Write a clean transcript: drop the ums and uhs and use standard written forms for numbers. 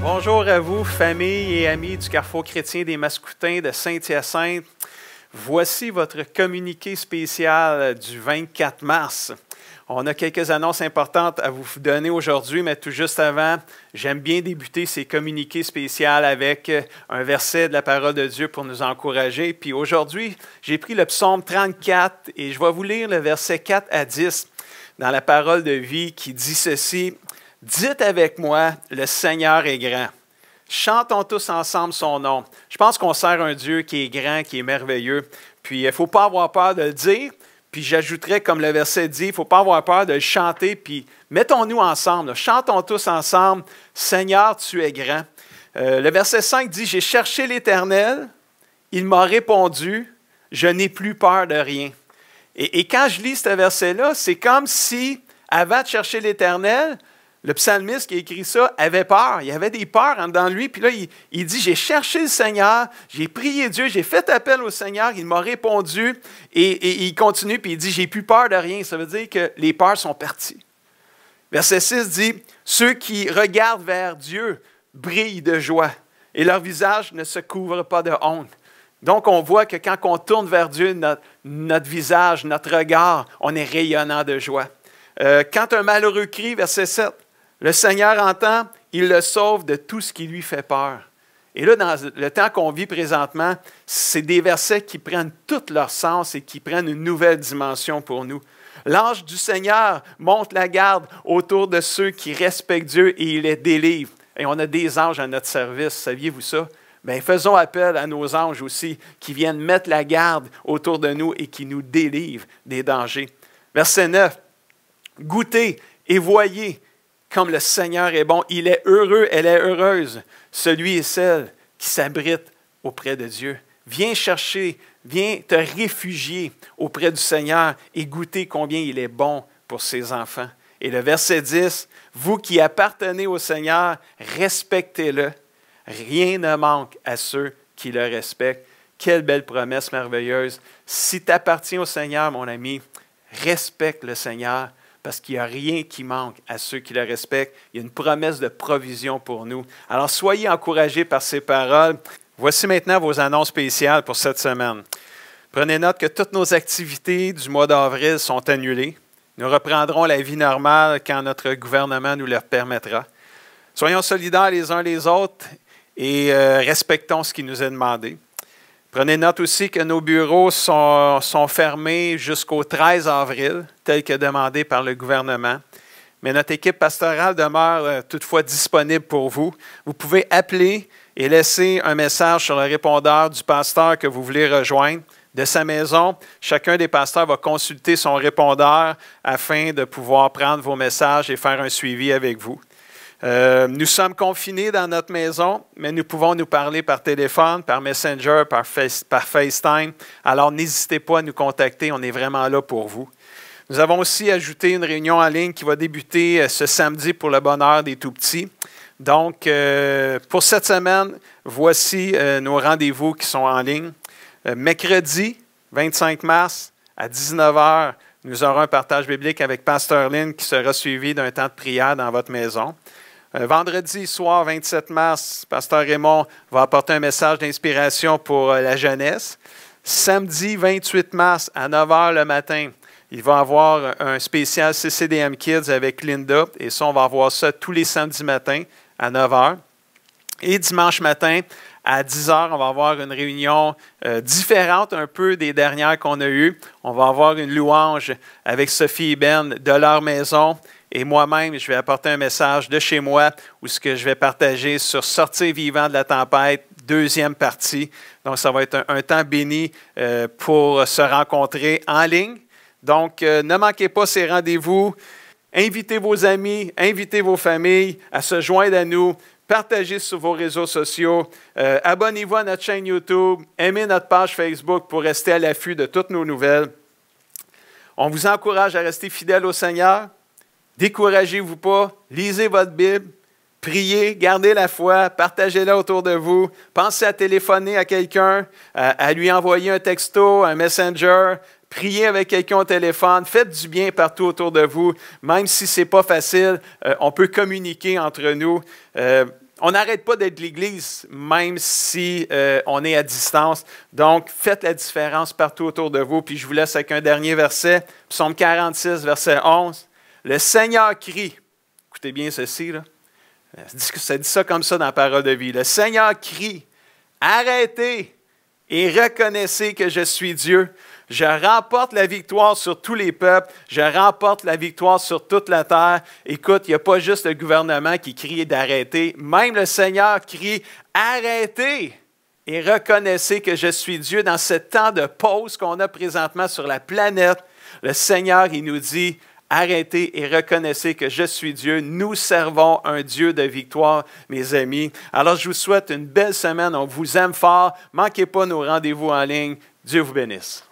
Bonjour à vous, famille et amis du Carrefour chrétien des Mascoutins de Saint-Hyacinthe. Voici votre communiqué spécial du 24 mars. On a quelques annonces importantes à vous donner aujourd'hui, mais tout juste avant, j'aime bien débuter ces communiqués spéciaux avec un verset de la parole de Dieu pour nous encourager. Puis aujourd'hui, j'ai pris le psaume 34 et je vais vous lire le verset 4 à 10 dans la parole de vie qui dit ceci. « Dites avec moi, le Seigneur est grand. Chantons tous ensemble son nom. » Je pense qu'on sert un Dieu qui est grand, qui est merveilleux. Puis il ne faut pas avoir peur de le dire. Puis j'ajouterais, comme le verset dit, il ne faut pas avoir peur de le chanter. Puis mettons-nous ensemble. Chantons tous ensemble. « Seigneur, tu es grand. » Le verset 5 dit « J'ai cherché l'Éternel. Il m'a répondu. Je n'ai plus peur de rien. » Et quand je lis ce verset-là, c'est comme si, avant de chercher l'Éternel, le psalmiste qui a écrit ça avait peur. Il y avait des peurs en dedans de lui. Puis là, il dit, j'ai cherché le Seigneur, j'ai prié Dieu, j'ai fait appel au Seigneur, il m'a répondu. Et il continue, puis il dit, j'ai plus peur de rien. Ça veut dire que les peurs sont parties. Verset 6 dit, ceux qui regardent vers Dieu brillent de joie et leur visage ne se couvre pas de honte. Donc, on voit que quand on tourne vers Dieu, notre visage, notre regard, on est rayonnant de joie. Quand un malheureux crie, verset 7, le Seigneur entend, il le sauve de tout ce qui lui fait peur. Et là, dans le temps qu'on vit présentement, c'est des versets qui prennent tout leur sens et qui prennent une nouvelle dimension pour nous. L'ange du Seigneur monte la garde autour de ceux qui respectent Dieu et il les délivre. Et on a des anges à notre service, saviez-vous ça? Bien, faisons appel à nos anges aussi qui viennent mettre la garde autour de nous et qui nous délivrent des dangers. Verset 9, goûtez et voyez comme le Seigneur est bon. Il est heureux, elle est heureuse, celui et celle qui s'abrite auprès de Dieu. Viens chercher, viens te réfugier auprès du Seigneur et goûter combien il est bon pour ses enfants. Et le verset 10, vous qui appartenez au Seigneur, respectez-le. Rien ne manque à ceux qui le respectent. Quelle belle promesse merveilleuse. Si tu appartiens au Seigneur, mon ami, respecte le Seigneur. Parce qu'il n'y a rien qui manque à ceux qui le respectent. Il y a une promesse de provision pour nous. Alors, soyez encouragés par ces paroles. Voici maintenant vos annonces spéciales pour cette semaine. Prenez note que toutes nos activités du mois d'avril sont annulées. Nous reprendrons la vie normale quand notre gouvernement nous le permettra. Soyons solidaires les uns les autres et respectons ce qui nous est demandé. Prenez note aussi que nos bureaux sont fermés jusqu'au 13 avril, tel que demandé par le gouvernement. Mais notre équipe pastorale demeure toutefois disponible pour vous. Vous pouvez appeler et laisser un message sur le répondeur du pasteur que vous voulez rejoindre. De sa maison, chacun des pasteurs va consulter son répondeur afin de pouvoir prendre vos messages et faire un suivi avec vous. Nous sommes confinés dans notre maison, mais nous pouvons nous parler par téléphone, par Messenger, par FaceTime. Alors, n'hésitez pas à nous contacter, on est vraiment là pour vous. Nous avons aussi ajouté une réunion en ligne qui va débuter ce samedi pour le bonheur des tout-petits. Donc, pour cette semaine, voici nos rendez-vous qui sont en ligne. Mercredi, 25 mars, à 19 h, nous aurons un partage biblique avec Pasteur Lynn qui sera suivi d'un temps de prière dans votre maison. Vendredi soir, 27 mars, Pasteur Raymond va apporter un message d'inspiration pour la jeunesse. Samedi, 28 mars, à 9 h le matin, il va y avoir un spécial CCDM Kids avec Linda. Et ça, on va avoir ça tous les samedis matins à 9 h. Et dimanche matin, à 10 h, on va avoir une réunion différente un peu des dernières qu'on a eues. On va avoir une louange avec Sophie et Ben de leur maison. Et moi-même, je vais apporter un message de chez moi où ce que je vais partager sur Sortir vivant de la tempête, deuxième partie. Donc, ça va être un temps béni pour se rencontrer en ligne. Donc, ne manquez pas ces rendez-vous. Invitez vos amis, invitez vos familles à se joindre à nous. Partagez sur vos réseaux sociaux. Abonnez-vous à notre chaîne YouTube. Aimez notre page Facebook pour rester à l'affût de toutes nos nouvelles. On vous encourage à rester fidèle au Seigneur. Découragez-vous pas, lisez votre Bible, priez, gardez la foi, partagez-la autour de vous. Pensez à téléphoner à quelqu'un, à lui envoyer un texto, un messenger. priez avec quelqu'un au téléphone, faites du bien partout autour de vous, même si ce n'est pas facile, on peut communiquer entre nous. On n'arrête pas d'être l'Église, même si on est à distance. Donc, faites la différence partout autour de vous. Puis je vous laisse avec un dernier verset, Psaume 46, verset 11. Le Seigneur crie. Écoutez bien ceci, là. Ça dit ça comme ça dans la parole de vie. Le Seigneur crie, arrêtez et reconnaissez que je suis Dieu. Je remporte la victoire sur tous les peuples. Je remporte la victoire sur toute la terre. Écoute, il n'y a pas juste le gouvernement qui crie d'arrêter. Même le Seigneur crie, arrêtez et reconnaissez que je suis Dieu. Dans ce temps de pause qu'on a présentement sur la planète, le Seigneur, il nous dit, arrêtez et reconnaissez que je suis Dieu. Nous servons un Dieu de victoire, mes amis. Alors, je vous souhaite une belle semaine. On vous aime fort. Manquez pas nos rendez-vous en ligne. Dieu vous bénisse.